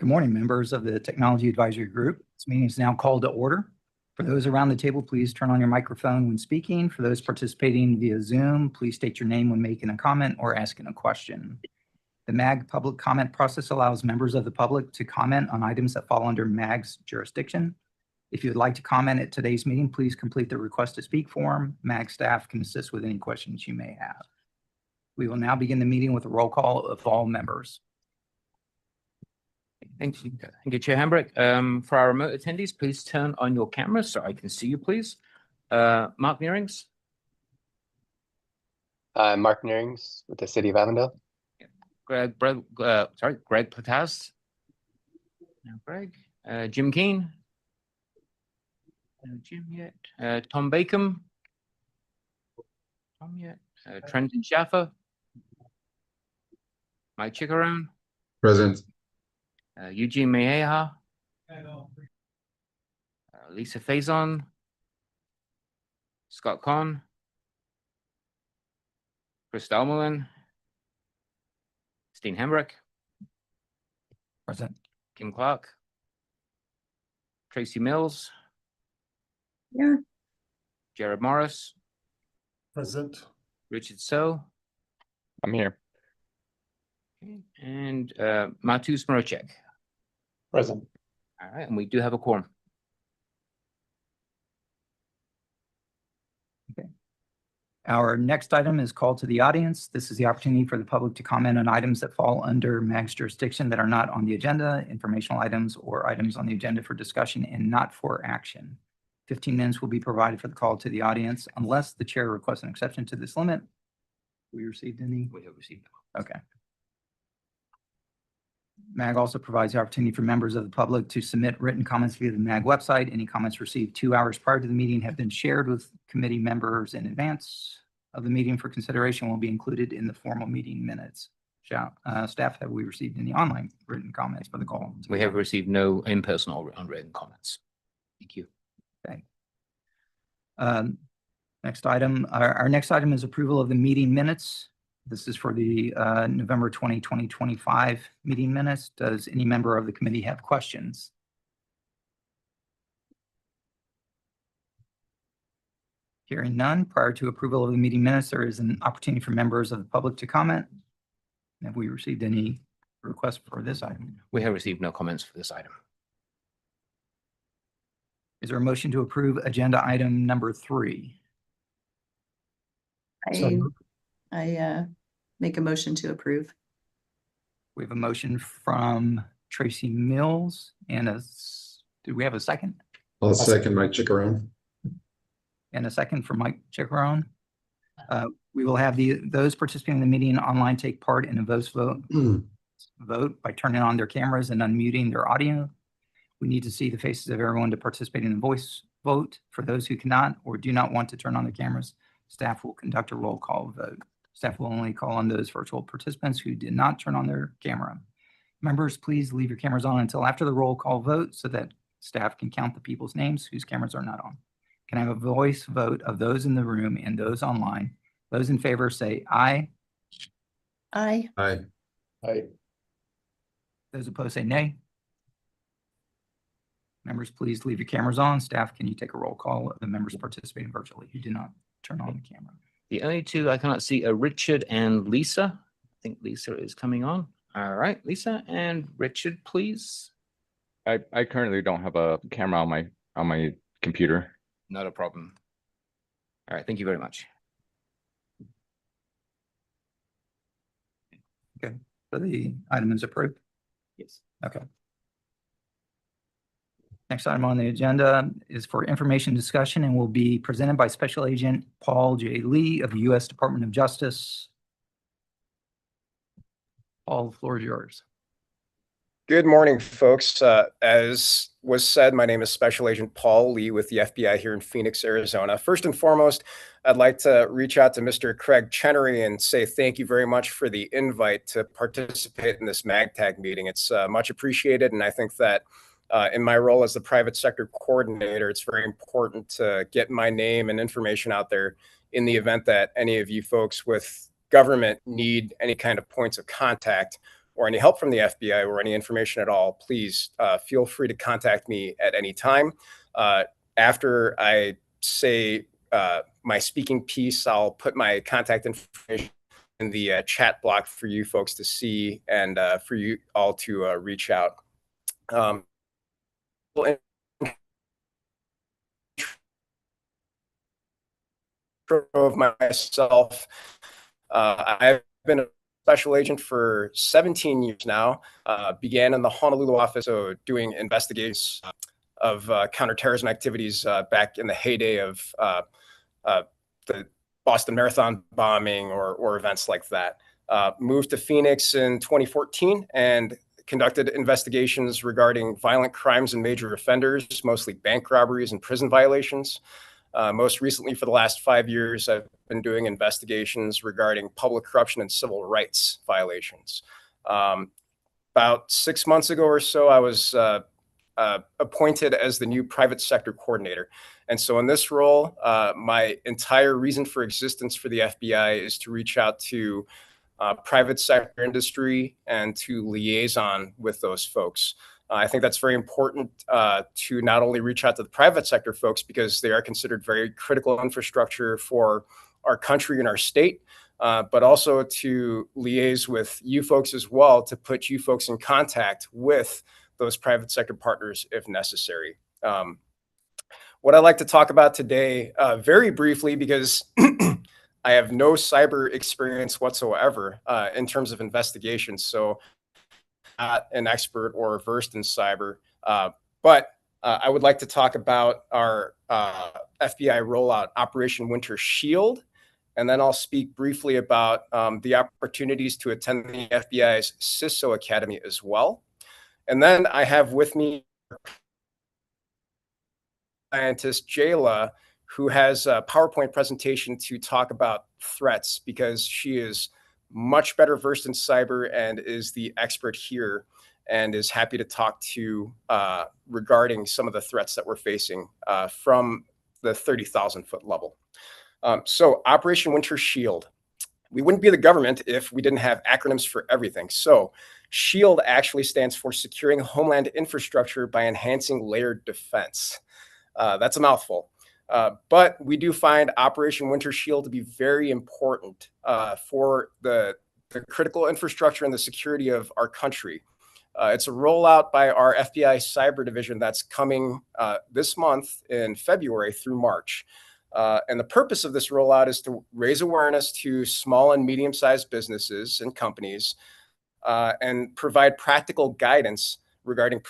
Good morning, members of the Technology Advisory Group. This meeting is now called to order. For those around the table, please turn on your microphone when speaking. For those participating via Zoom, please state your name when making a comment or asking a question. The MAG public comment process allows members of the public to comment on items that fall under MAG's jurisdiction. If you would like to comment at today's meeting, please complete the request to speak form. MAG staff can assist with any questions you may have. We will now begin the meeting with a roll call of all members. Thank you, Chair Hambrick. For our remote attendees, please turn on your cameras so I can see you, please. Mark Nearings. Mark Nearings with the City of Avondale. Greg Plataz. No, Greg. Jim Keane. No Jim yet. Tom Bacon. Tom yet. Trenton Schaffer. Mike Chickarone. Present. Eugene Mejeha. Lisa Faison. Scott Conn. Chris Dalmelin. Steen Hambrick. Present. Kim Clark. Tracy Mills. Yeah. Jared Morris. Present. Richard So. I'm here. Okay. And Matus Morocek. Present. All right, and we do have a quorum. Okay. Our next item is called to the audience. This is the opportunity for the public to comment on items that fall under MAG's jurisdiction that are not on the agenda, informational items, or items on the agenda for discussion and not for action. 15 minutes will be provided for the call to the audience unless the chair requests an exception to this limit. We received any? We have received. Okay. MAG also provides the opportunity for members of the public to submit written comments via the MAG website. Any comments received 2 hours prior to the meeting have been shared with committee members in advance of the meeting for consideration will be included in the formal meeting minutes. Staff, have we received any online written comments for the call? We have received no in-person or unwritten comments. Thank you. Okay. Next item, our next item is approval of the meeting minutes. This is for the November 2025 meeting minutes. Does any member of the committee have questions? Hearing none, prior to approval of the meeting minutes, there is an opportunity for members of the public to comment. Have we received any requests for this item? We have received no comments for this item. Is there a motion to approve agenda item number 3? I make a motion to approve. We have a motion from Tracy Mills and do we have a second? I'll second Mike Chickarone. And a second from Mike Chickarone. We will have those participating in the meeting online take part in a vote by turning on their cameras and unmuting their audio. We need to see the faces of everyone to participate in the voice vote. For those who cannot or do not want to turn on their cameras, staff will conduct a roll call vote. Staff will only call on those virtual participants who did not turn on their camera. Members, please leave your cameras on until after the roll call vote so that staff can count the people's names whose cameras are not on. Can I have a voice vote of those in the room and those online? Those in favor say aye. Aye. Aye. Aye. Those opposed say nay. Members, please leave your cameras on. Staff, can you take a roll call of the members participating virtually who did not turn on the camera? The only two I cannot see are Richard and Lisa. I think Lisa is coming on. All right, Lisa and Richard, please. I currently don't have a camera on my computer. Not a problem. All right, thank you very much. Okay, so the item is approved. Yes. Okay. Next item on the agenda is for information discussion and will be presented by Special Agent Paul J. Lee of the U.S. Department of Justice. Paul, the floor is yours. Good morning, folks. As was said, my name is Special Agent Paul Lee with the FBI here in Phoenix, Arizona. First and foremost, I'd like to reach out to Mr. Craig Chenery and say thank you very much for the invite to participate in this MAGTAG meeting. It's much appreciated, and I think that in my role as the private sector coordinator, it's very important to get my name and information out there in the event that any of you folks with government need any kind of points of contact or any help from the FBI or any information at all, please feel free to contact me at any time. After I say my speaking piece, I'll put my contact information in the chat block for you folks to see and for you all to reach out. Of myself, I've been a special agent for 17 years now. Began in the Honolulu office, so doing investigations of counterterrorism activities back in the heyday of the Boston Marathon bombing or events like that. Moved to Phoenix in 2014 and conducted investigations regarding violent crimes and major offenders, mostly bank robberies and prison violations. Most recently, for the last 5 years, I've been doing investigations regarding public corruption and civil rights violations. About 6 months ago or so, I was appointed as the new private sector coordinator. And so in this role, my entire reason for existence for the FBI is to reach out to private sector industry and to liaison with those folks. I think that's very important to not only reach out to the private sector folks because they are considered very critical infrastructure for our country and our state, but also to liaise with you folks as well to put you folks in contact with those private sector partners if necessary. What I'd like to talk about today very briefly, because I have no cyber experience whatsoever in terms of investigations. So not an expert or versed in cyber, but I would like to talk about our FBI rollout, Operation Winter Shield, and then I'll speak briefly about the opportunities to attend the FBI's CISO Academy as well. And then I have with me scientist Jayla, who has a PowerPoint presentation to talk about threats because she is much better versed in cyber and is the expert here and is happy to talk to regarding some of the threats that we're facing from the 30,000 foot level. So Operation Winter Shield. We wouldn't be the government if we didn't have acronyms for everything. So SHIELD actually stands for Securing Homeland Infrastructure by Enhancing Layered Defense. That's a mouthful. But we do find Operation Winter Shield to be very important for the critical infrastructure and the security of our country. It's a rollout by our FBI Cyber Division that's coming this month in February through March. And the purpose of this rollout is to raise awareness to small and medium-sized businesses and companies and provide practical guidance regarding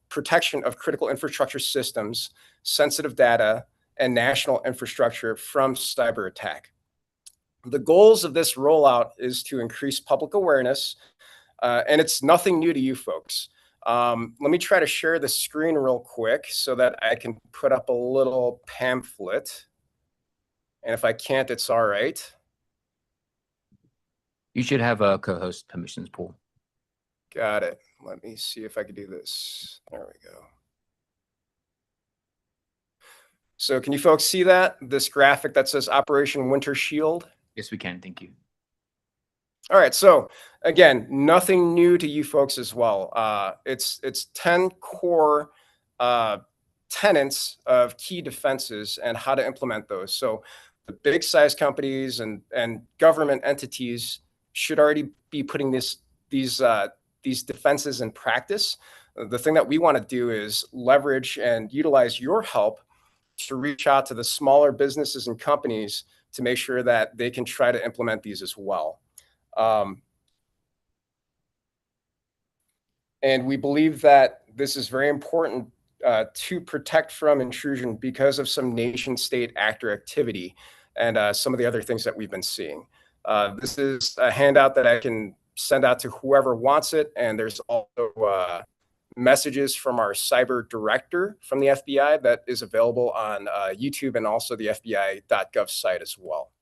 protection of critical infrastructure systems, sensitive data, and national infrastructure from cyber attack. The goals of this rollout is to increase public awareness, and it's nothing new to you folks. Let me try to share the screen real quick so that I can put up a little pamphlet. And if I can't, it's all right. You should have a co-host permissions, Paul. Got it. Let me see if I can do this. There we go. So can you folks see that? This graphic that says Operation Winter Shield? Yes, we can. Thank you. All right. So again, nothing new to you folks as well. It's 10 core tenets of key defenses and how to implement those. So the big size companies and government entities should already be putting these defenses in practice. The thing that we want to do is leverage and utilize your help to reach out to the smaller businesses and companies to make sure that they can try to implement these as well. And we believe that this is very important to protect from intrusion because of some nation state actor activity and some of the other things that we've been seeing. This is a handout that I can send out to whoever wants it. And there's also messages from our cyber director from the FBI that is available on YouTube and also the FBI.gov site as well.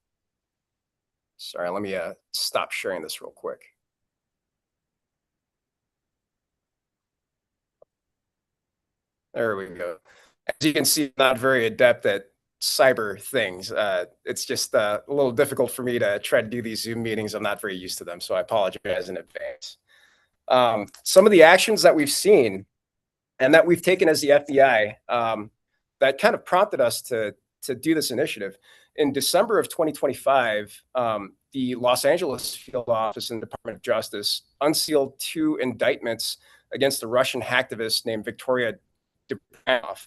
Sorry, let me stop sharing this real quick. There we go. As you can see, I'm not very adept at cyber things. It's just a little difficult for me to try to do these Zoom meetings. I'm not very used to them, so I apologize in advance. Some of the actions that we've seen and that we've taken as the FBI that kind of prompted us to do this initiative. In December of 2025, the Los Angeles Field Office in the Department of Justice unsealed 2 indictments against a Russian hacktivist named Victoria Dupranov.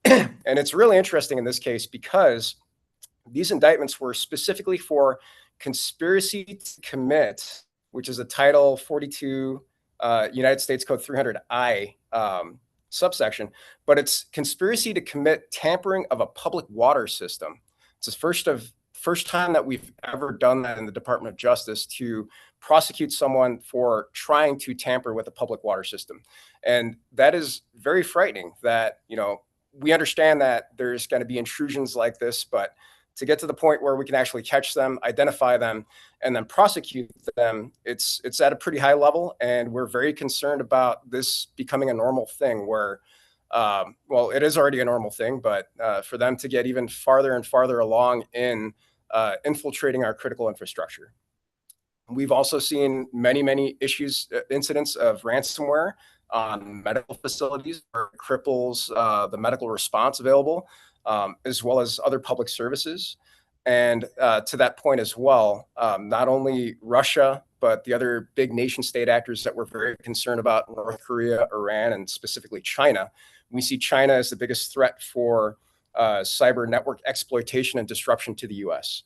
And it's really interesting in this case because these indictments were specifically for conspiracy to commit, which is a Title 42 United States Code 300I subsection, but it's conspiracy to commit tampering of a public water system. It's the first time that we've ever done that in the Department of Justice, to prosecute someone for trying to tamper with a public water system. And that is very frightening that, you know, we understand that there's going to be intrusions like this, but to get to the point where we can actually catch them, identify them, and then prosecute them, it's at a pretty high level. And we're very concerned about this becoming a normal thing where, well, it is already a normal thing, but for them to get even farther and farther along in infiltrating our critical infrastructure. We've also seen many incidents of ransomware on medical facilities where it cripples the medical response available, as well as other public services. And to that point as well, not only Russia, but the other big nation state actors that we're very concerned about, North Korea, Iran, and specifically China. We see China as the biggest threat for cyber network exploitation and disruption to the US.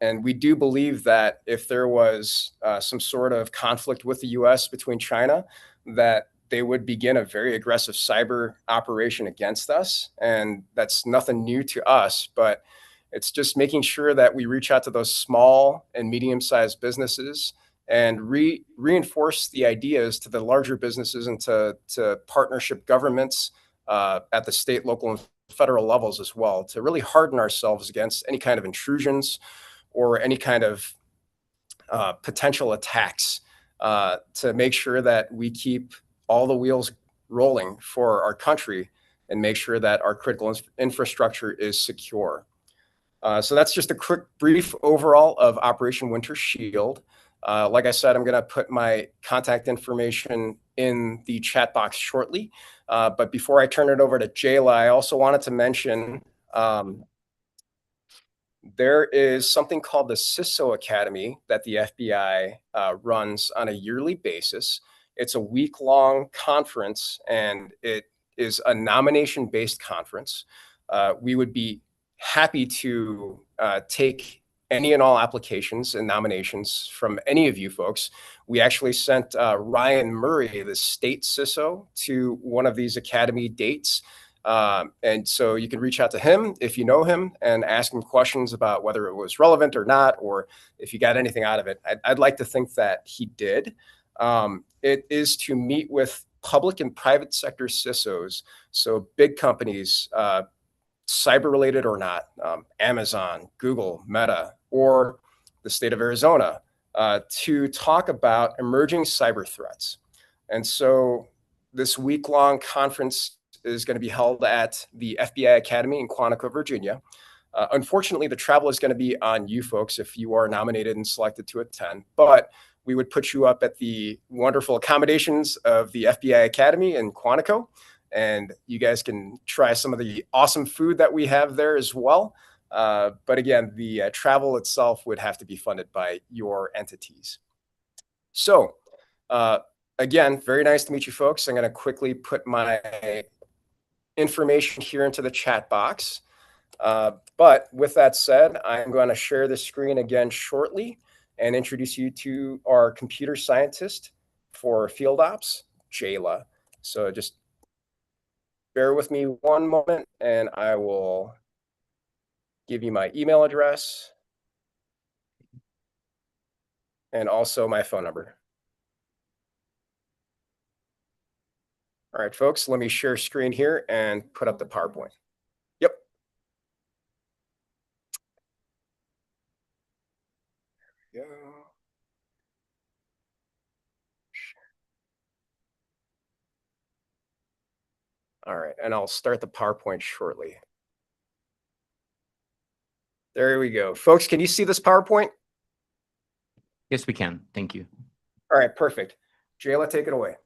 And we do believe that if there was some sort of conflict with the US between China, that they would begin a very aggressive cyber operation against us. And that's nothing new to us, but it's just making sure that we reach out to those small and medium-sized businesses and reinforce the ideas to the larger businesses and to partnership governments at the state, local, and federal levels as well, to really harden ourselves against any kind of intrusions or any kind of potential attacks, to make sure that we keep all the wheels rolling for our country and make sure that our critical infrastructure is secure. So that's just a quick brief overall of Operation Winter Shield. Like I said, I'm going to put my contact information in the chat box shortly. But before I turn it over to Jayla, I also wanted to mention there is something called the CISO Academy that the FBI runs on a yearly basis. It's a week-long conference, and it is a nomination-based conference. We would be happy to take any and all applications and nominations from any of you folks. We actually sent Ryan Murray, the state CISO, to one of these academy dates. And so you can reach out to him if you know him and ask him questions about whether it was relevant or not, or if you got anything out of it. I'd like to think that he did. It is to meet with public and private sector CISOs, so big companies, cyber-related or not, Amazon, Google, Meta, or the state of Arizona, to talk about emerging cyber threats. And so this week-long conference is going to be held at the FBI Academy in Quantico, Virginia. Unfortunately, the travel is going to be on you folks if you are nominated and selected to attend, but we would put you up at the wonderful accommodations of the FBI Academy in Quantico, and you guys can try some of the awesome food that we have there as well. But again, the travel itself would have to be funded by your entities. So again, very nice to meet you folks. I'm going to quickly put my information here into the chat box. But with that said, I'm going to share the screen again shortly and introduce you to our computer scientist for Field Ops, Jayla. So just bear with me one moment and I will give you my email address and also my phone number. All right, folks, let me share screen here and put up the PowerPoint. Yep. There we go. All right, and I'll start the PowerPoint shortly. There we go. Folks, can you see this PowerPoint? Yes, we can. Thank you. All right, perfect. Jayla, take it away.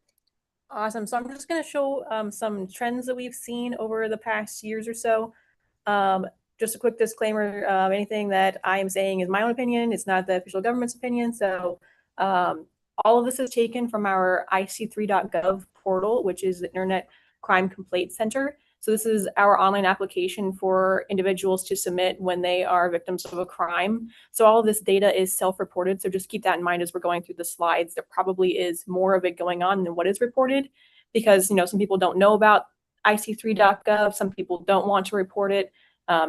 Awesome. So I'm just going to show some trends that we've seen over the past years or so. Just a quick disclaimer, anything that I am saying is my own opinion. It's not the official government's opinion. So all of this is taken from our ic3.gov portal, which is the Internet Crime Complaint Center. So this is our online application for individuals to submit when they are victims of a crime. So all of this data is self-reported. So just keep that in mind as we're going through the slides. There probably is more of it going on than what is reported because, some people don't know about ic3.gov. Some people don't want to report it.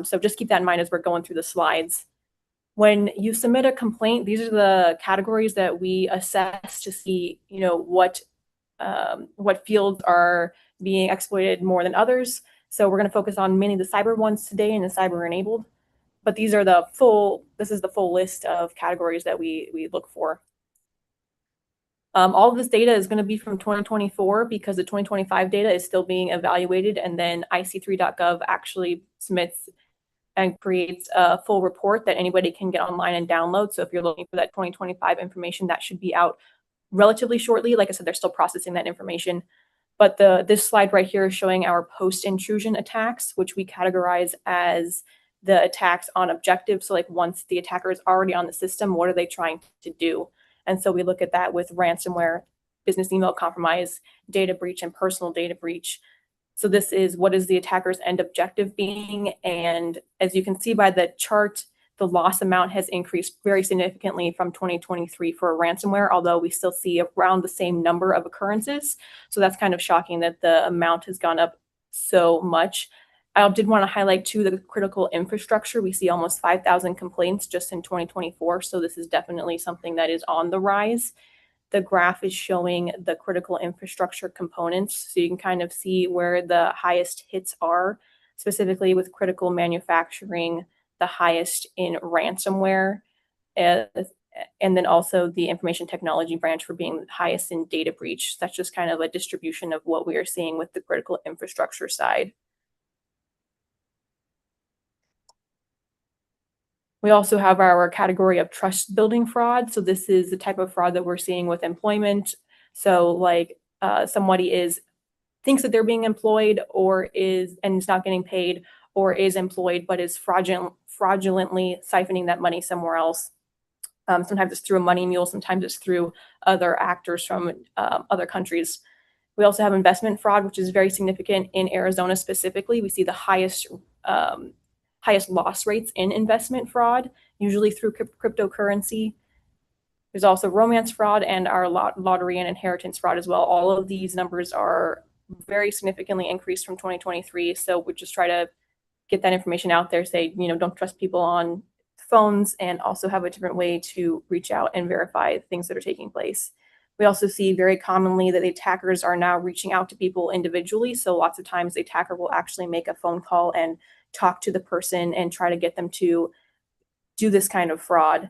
So just keep that in mind as we're going through the slides. When you submit a complaint, these are the categories that we assess to see, what fields are being exploited more than others. So we're going to focus on mainly the cyber ones today and the cyber enabled. But these are this is the full list of categories that we look for. All of this data is going to be from 2024 because the 2025 data is still being evaluated, and then ic3.gov actually submits and creates a full report that anybody can get online and download. So if you're looking for that 2025 information, that should be out relatively shortly. Like I said, they're still processing that information. But this slide right here is showing our post-intrusion attacks, which we categorize as the attacks on objective. So like once the attacker is already on the system, what are they trying to do? And so we look at that with ransomware, business email compromise, data breach, and personal data breach. So this is what is the attacker's end objective being. And as you can see by the chart, the loss amount has increased very significantly from 2023 for ransomware, although we still see around the same number of occurrences. So that's kind of shocking that the amount has gone up so much. I did want to highlight too the critical infrastructure. We see almost 5,000 complaints just in 2024. So this is definitely something that is on the rise. The graph is showing the critical infrastructure components. So you can kind of see where the highest hits are, specifically with critical manufacturing, the highest in ransomware, and then also the information technology branch for being highest in data breach. That's just kind of a distribution of what we are seeing with the critical infrastructure side. We also have our category of trust building fraud. So this is the type of fraud that we're seeing with employment. So like somebody thinks that they're being employed and is not getting paid, or is employed but is fraudulently siphoning that money somewhere else. Sometimes it's through a money mule, sometimes it's through other actors from other countries. We also have investment fraud, which is very significant in Arizona specifically. We see the highest loss rates in investment fraud, usually through cryptocurrency. There's also romance fraud and our lottery and inheritance fraud as well. All of these numbers are very significantly increased from 2023. So we just try to get that information out there, say, don't trust people on phones, and also have a different way to reach out and verify things that are taking place. We also see very commonly that the attackers are now reaching out to people individually. So lots of times the attacker will actually make a phone call and talk to the person and try to get them to do this kind of fraud.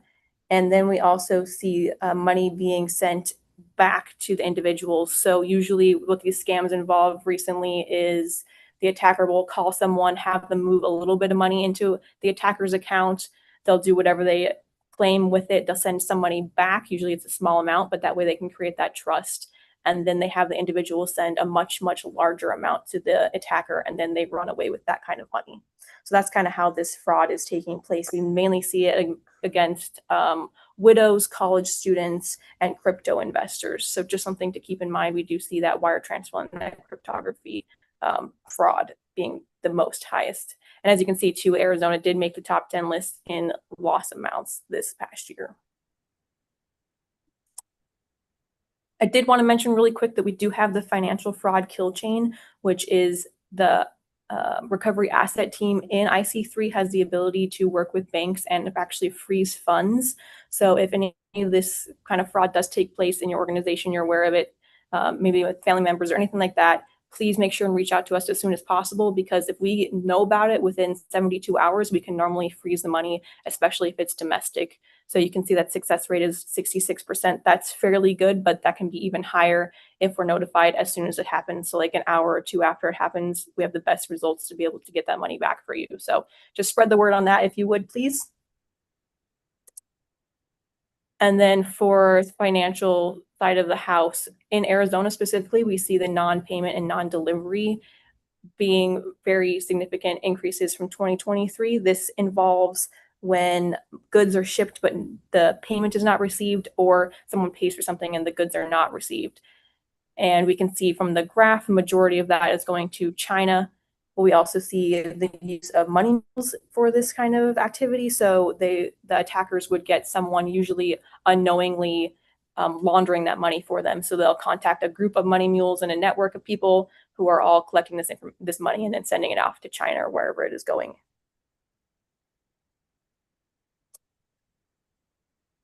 And then we also see money being sent back to the individuals. So usually what these scams involve recently is the attacker will call someone, have them move a little bit of money into the attacker's account. They'll do whatever they claim with it. They'll send some money back. Usually it's a small amount, but that way they can create that trust. And then they have the individual send a much, much larger amount to the attacker, and then they run away with that kind of money. So that's kind of how this fraud is taking place. We mainly see it against widows, college students, and crypto investors. So just something to keep in mind. We do see that wire transfer and that cryptography fraud being the most highest. And as you can see too, Arizona did make the top 10 list in loss amounts this past year. I did want to mention really quick that we do have the financial fraud kill chain, which is the recovery asset team in IC3 has the ability to work with banks and actually freeze funds. So if any of this kind of fraud does take place in your organization, you're aware of it, maybe with family members or anything like that, please make sure and reach out to us as soon as possible, because if we know about it within 72 hours, we can normally freeze the money, especially if it's domestic. So you can see that success rate is 66%. That's fairly good, but that can be even higher if we're notified as soon as it happens. So like an hour or two after it happens, we have the best results to be able to get that money back for you. So just spread the word on that if you would, please. And then for financial side of the house, in Arizona specifically, we see the non-payment and non-delivery being very significant increases from 2023. This involves when goods are shipped, but the payment is not received, or someone pays for something and the goods are not received. And we can see from the graph, the majority of that is going to China. But we also see the use of money mules for this kind of activity. So the attackers would get someone usually unknowingly laundering that money for them. So they'll contact a group of money mules and a network of people who are all collecting this money and then sending it off to China or wherever it is going.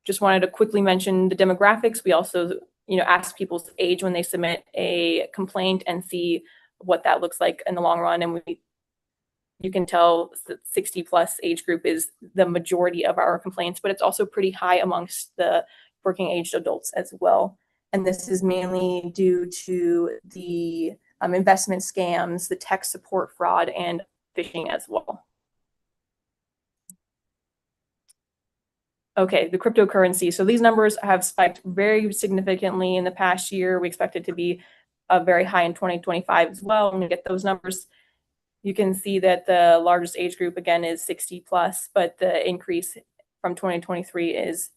Just wanted to quickly mention the demographics. We also, ask people's age when they submit a complaint and see what that looks like in the long run. And you can tell the 60 plus age group is the majority of our complaints, but it's also pretty high amongst the working aged adults as well. And this is mainly due to the investment scams, the tech support fraud, and phishing as well. Okay, the cryptocurrency. So these numbers have spiked very significantly in the past year. We expect it to be very high in 2025 as well. When we get those numbers, you can see that the largest age group again is 60 plus, but the increase from 2023 is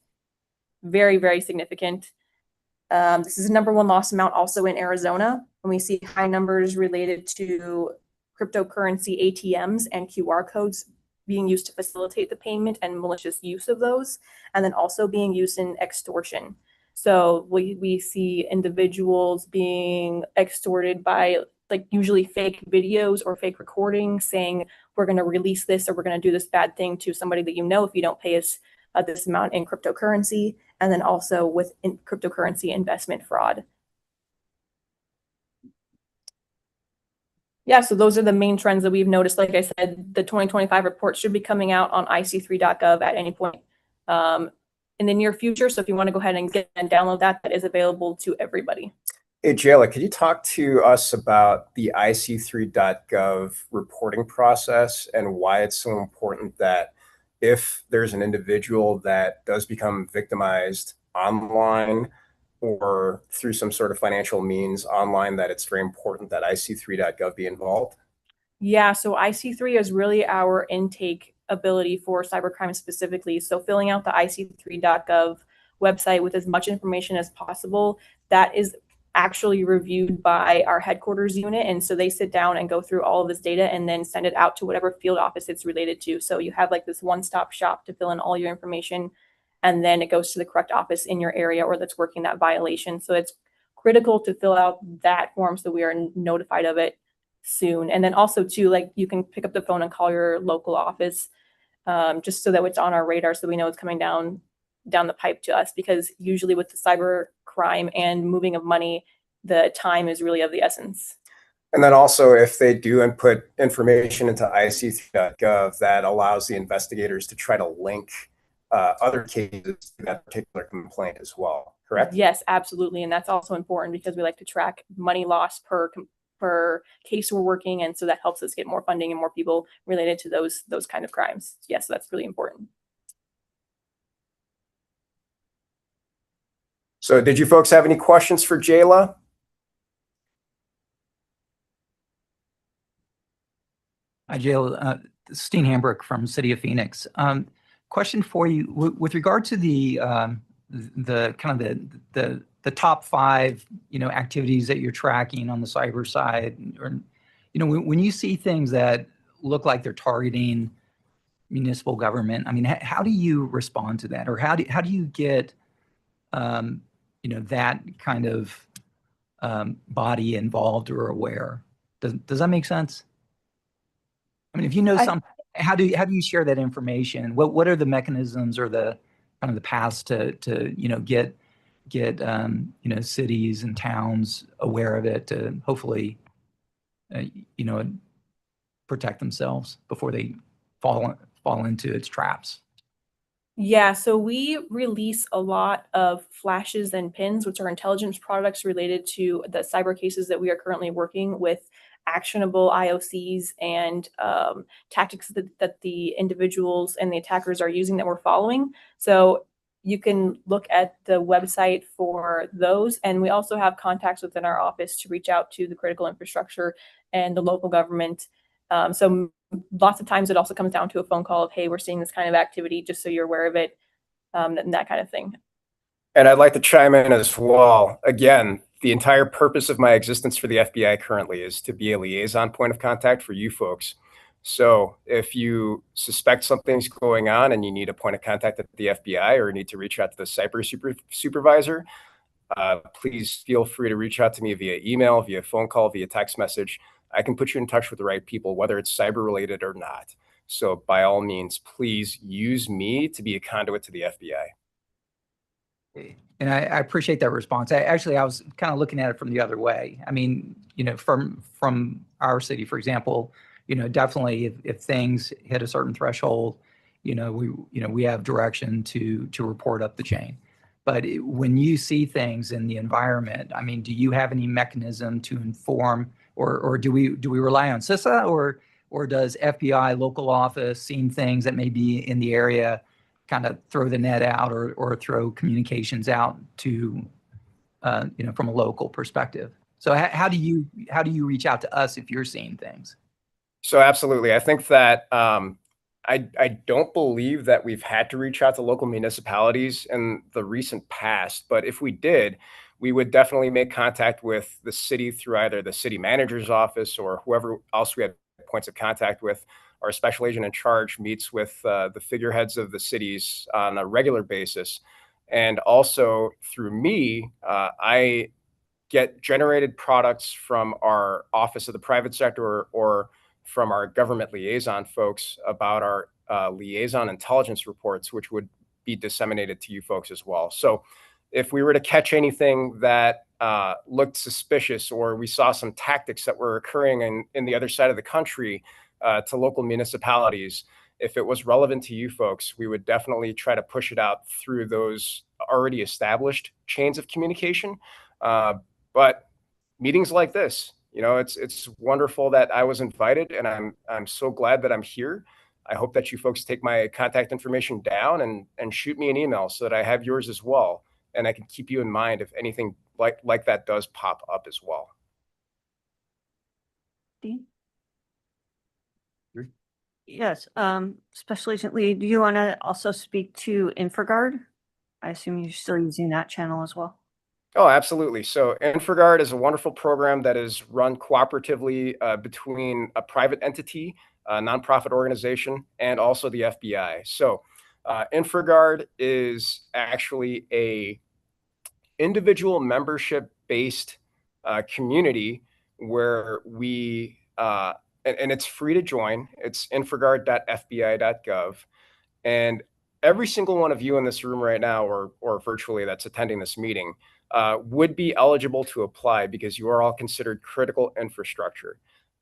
very, very significant. This is the #1 loss amount also in Arizona. And we see high numbers related to cryptocurrency ATMs and QR codes being used to facilitate the payment and malicious use of those, and then also being used in extortion. So we see individuals being extorted by usually fake videos or fake recordings saying, we're going to release this or we're going to do this bad thing to somebody that if you don't pay us this amount in cryptocurrency, and then also with cryptocurrency investment fraud. Yeah, so those are the main trends that we've noticed. Like I said, the 2025 report should be coming out on ic3.gov at any point in the near future. So if you want to go ahead and download that is available to everybody. Hey, Jayla, could you talk to us about the ic3.gov reporting process and why it's so important that if there's an individual that does become victimized online or through some sort of financial means online, that it's very important that ic3.gov be involved? Yeah, so ic3 is really our intake ability for cybercrime specifically. So filling out the ic3.gov website with as much information as possible, that is actually reviewed by our headquarters unit. And so they sit down and go through all of this data and then send it out to whatever field office it's related to. So you have this one-stop shop to fill in all your information, and then it goes to the correct office in your area or that's working that violation. So it's critical to fill out that form so we are notified of it soon. And then also too, you can pick up the phone and call your local office just so that it's on our radar so we know it's coming down the pipe to us, because usually with the cyber crime and moving of money, the time is really of the essence. And then also, if they do input information into ic3.gov, that allows the investigators to try to link other cases to that particular complaint as well, correct? Yes, absolutely. And that's also important because we like to track money loss per case we're working. And so that helps us get more funding and more people related to those kind of crimes. Yes, that's really important. So did you folks have any questions for Jayla? Hi, Jayla. Steen Hambrick from City of Phoenix. Question for you with regard to the top 5 activities that you're tracking on the cyber side, or when you see things that look like they're targeting municipal government, I mean, how do you respond to that, or how do you get that kind of body involved or aware? Does that make sense? I mean, if you know something, how do you share that information? What are the mechanisms or the kind of the paths to get cities and towns aware of it to hopefully protect themselves before they fall into its traps? Yeah, so we release a lot of flashes and pins, which are intelligence products related to the cyber cases that we are currently working with, actionable IOCs and tactics that the individuals and the attackers are using that we're following. So you can look at the website for those. And we also have contacts within our office to reach out to the critical infrastructure and the local government. So lots of times it also comes down to a phone call of, hey, we're seeing this kind of activity, just so you're aware of it, and that kind of thing. And I'd like to chime in as well. Again, the entire purpose of my existence for the FBI currently is to be a liaison point of contact for you folks. So if you suspect something's going on and you need a point of contact at the FBI or need to reach out to the cyber supervisor, please feel free to reach out to me via email, via phone call, via text message. I can put you in touch with the right people, whether it's cyber related or not. So by all means, please use me to be a conduit to the FBI. And I appreciate that response. I was kind of looking at it from the other way. I mean, from our city, for example, definitely if things hit a certain threshold, we have direction to report up the chain. But when you see things in the environment, I mean, do you have any mechanism to inform, or do we rely on CISA, or does FBI local office, seeing things that may be in the area, kind of throw the net out or throw communications out to, from a local perspective? So how do you reach out to us if you're seeing things? So absolutely. I think that I don't believe that we've had to reach out to local municipalities in the recent past, but if we did, we would definitely make contact with the city through either the city manager's office or whoever else we have points of contact with. Our special agent in charge meets with the figureheads of the cities on a regular basis. And also through me, I get generated products from our Office of the Private Sector or from our government liaison folks about our liaison intelligence reports, which would be disseminated to you folks as well. So if we were to catch anything that looked suspicious, or we saw some tactics that were occurring in the other side of the country to local municipalities, if it was relevant to you folks, we would definitely try to push it out through those already established chains of communication. But meetings like this, it's wonderful that I was invited, and I'm so glad that I'm here. I hope that you folks take my contact information down and shoot me an email so that I have yours as well, and I can keep you in mind if anything like that does pop up as well. Dean? Yes, Special Agent Lee, do you want to also speak to InfraGard? I assume you're still using that channel as well. Oh, absolutely. So InfraGard is a wonderful program that is run cooperatively between a private entity, a nonprofit organization, and also the FBI. So InfraGard is actually a individual membership-based community where we, and it's free to join. It's infragard.fbi.gov. And every single one of you in this room right now, or virtually, that's attending this meeting, would be eligible to apply because you are all considered critical infrastructure.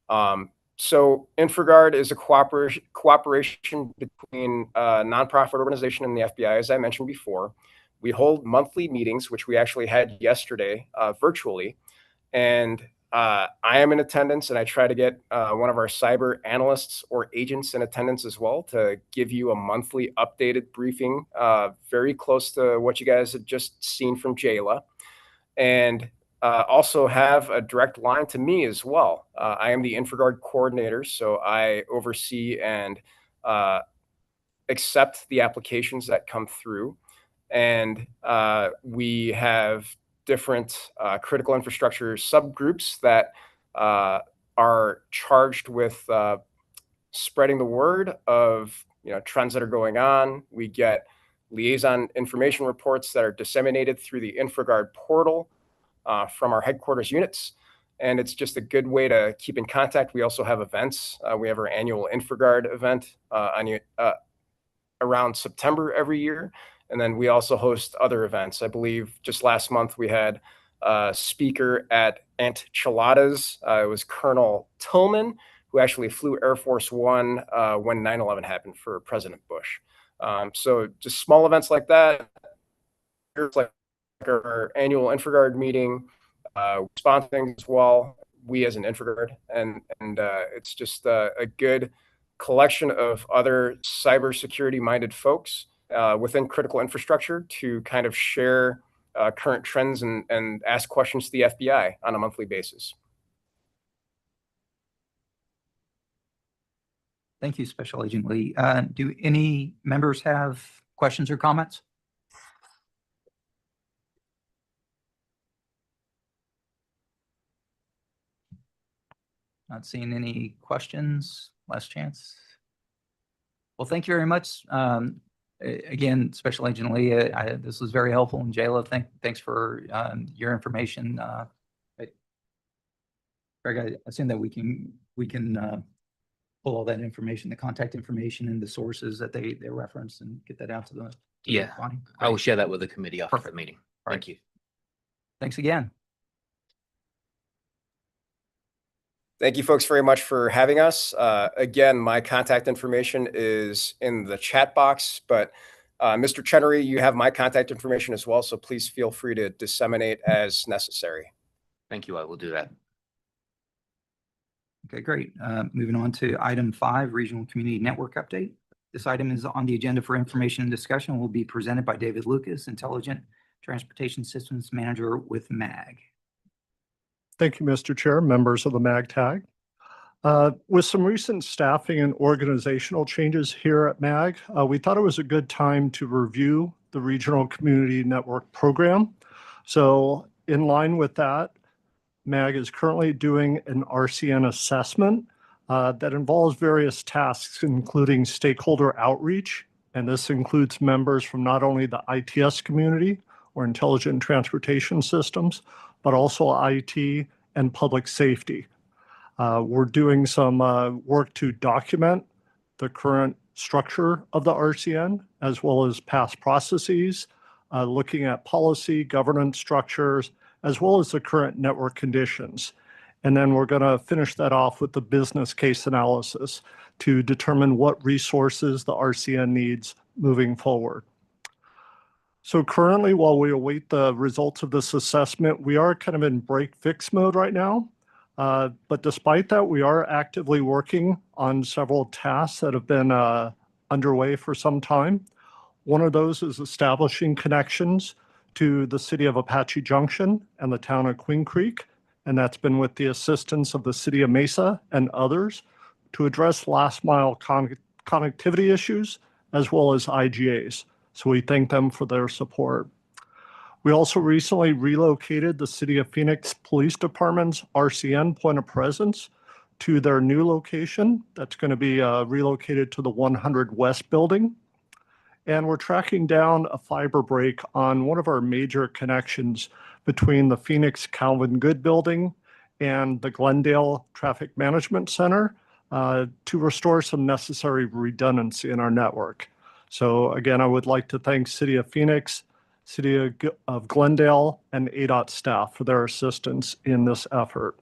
So InfraGard is a cooperation between a nonprofit organization and the FBI, as I mentioned before. We hold monthly meetings, which we actually had yesterday virtually. And I am in attendance, and I try to get one of our cyber analysts or agents in attendance as well to give you a monthly updated briefing, very close to what you guys had just seen from Jayla. And also have a direct line to me as well. I am the InfraGard coordinator, so I oversee and accept the applications that come through. And we have different critical infrastructure subgroups that are charged with spreading the word of trends that are going on. We get liaison information reports that are disseminated through the InfraGard portal from our headquarters units. And it's just a good way to keep in contact. We also have events. We have our annual InfraGard event around September every year. And then we also host other events. I believe just last month we had a speaker at Aunt Chilada's. It was Colonel Tillman, who actually flew Air Force One when 9/11 happened for President Bush. So just small events like that. Here's like our annual InfraGard meeting, sponsor things as well. We as an InfraGard, and it's just a good collection of other cybersecurity minded folks within critical infrastructure to kind of share current trends and ask questions to the FBI on a monthly basis. Thank you, Special Agent Lee. Do any members have questions or comments? Not seeing any questions. Last chance. Well, thank you very much. Again, Special Agent Lee, this was very helpful. And Jayla, thanks for your information. Greg, I assume that we can pull all that information, the contact information and the sources that they reference and get that out to the Yeah, body. I will Great. share that with the committee after the Perfect. meeting. All right. Thank you. Thanks again. Thank you folks very much for having us. Again, my contact information is in the chat box, but Mr. Chenery, you have my contact information as well, so please feel free to disseminate as necessary. Thank you. I will do that. Okay, great. Moving on to item 5, Regional Community Network Update. This item is on the agenda for information and discussion, will be presented by David Lucas, Intelligent Transportation Systems Manager with MAG. Thank you, Mr. Chair, members of the MAGTAG. With some recent staffing and organizational changes here at MAG, we thought it was a good time to review the Regional Community Network Program. So in line with that, MAG is currently doing an RCN assessment that involves various tasks, including stakeholder outreach. And this includes members from not only the ITS community or Intelligent Transportation Systems, but also IT and public safety. We're doing some work to document the current structure of the RCN, as well as past processes, looking at policy, governance structures, as well as the current network conditions. And then we're going to finish that off with the business case analysis to determine what resources the RCN needs moving forward. So currently, while we await the results of this assessment, we are kind of in break fix mode right now. But despite that, we are actively working on several tasks that have been underway for some time. One of those is establishing connections to the city of Apache Junction and the town of Queen Creek. And that's been with the assistance of the city of Mesa and others to address last mile connectivity issues, as well as IGAs. So we thank them for their support. We also recently relocated the City of Phoenix Police Department's RCN point of presence to their new location. That's going to be relocated to the 100 West building. And we're tracking down a fiber break on one of our major connections between the Phoenix Calvin Good building and the Glendale Traffic Management Center to restore some necessary redundancy in our network. So again, I would like to thank City of Phoenix, City of Glendale, and ADOT staff for their assistance in this effort.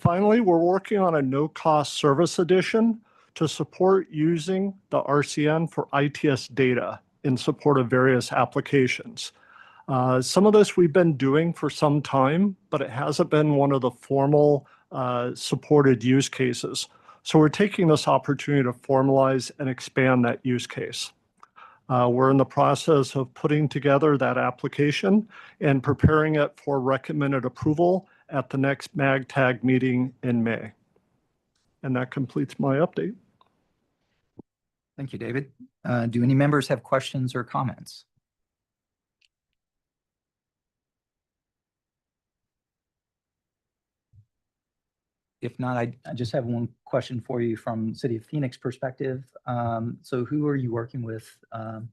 Finally, we're working on a no-cost service edition to support using the RCN for ITS data in support of various applications. Some of this we've been doing for some time, but it hasn't been one of the formal supported use cases. So we're taking this opportunity to formalize and expand that use case. We're in the process of putting together that application and preparing it for recommended approval at the next MAGTAG meeting in May. And that completes my update. Thank you, David. Do any members have questions or comments? If not, I just have one question for you from City of Phoenix perspective. So who are you working with? Do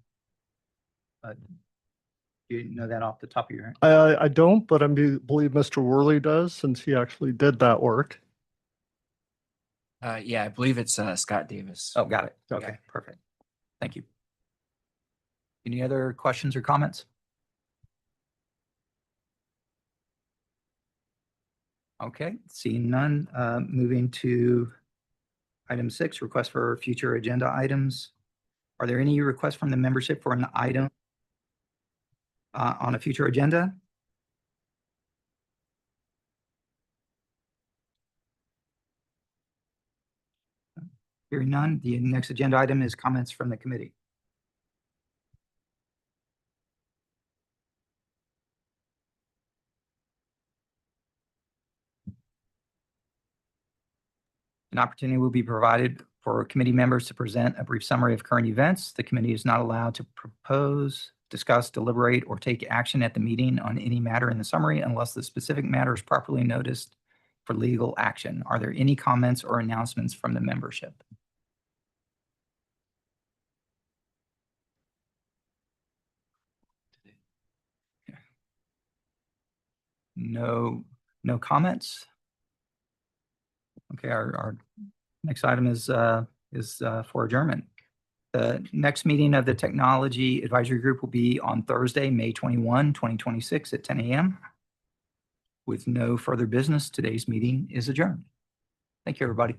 you know that off the top of your head? I don't, but I believe Mr. Worley does, since he actually did that work. Yeah, I believe it's Scott Davis. Oh, got it. Okay, perfect. Thank you. Any other questions or comments? Okay, seeing none, moving to item 6, request for future agenda items. Are there any requests from the membership for an item on a future agenda? Hearing none, the next agenda item is comments from the committee. An opportunity will be provided for committee members to present a brief summary of current events. The committee is not allowed to propose, discuss, deliberate, or take action at the meeting on any matter in the summary unless the specific matter is properly noticed for legal action. Are there any comments or announcements from the membership? No comments? Okay, our next item is for adjournment. The next meeting of the Technology Advisory Group will be on Thursday, May 21, 2026 at 10 a.m. With no further business, today's meeting is adjourned. Thank you, everybody.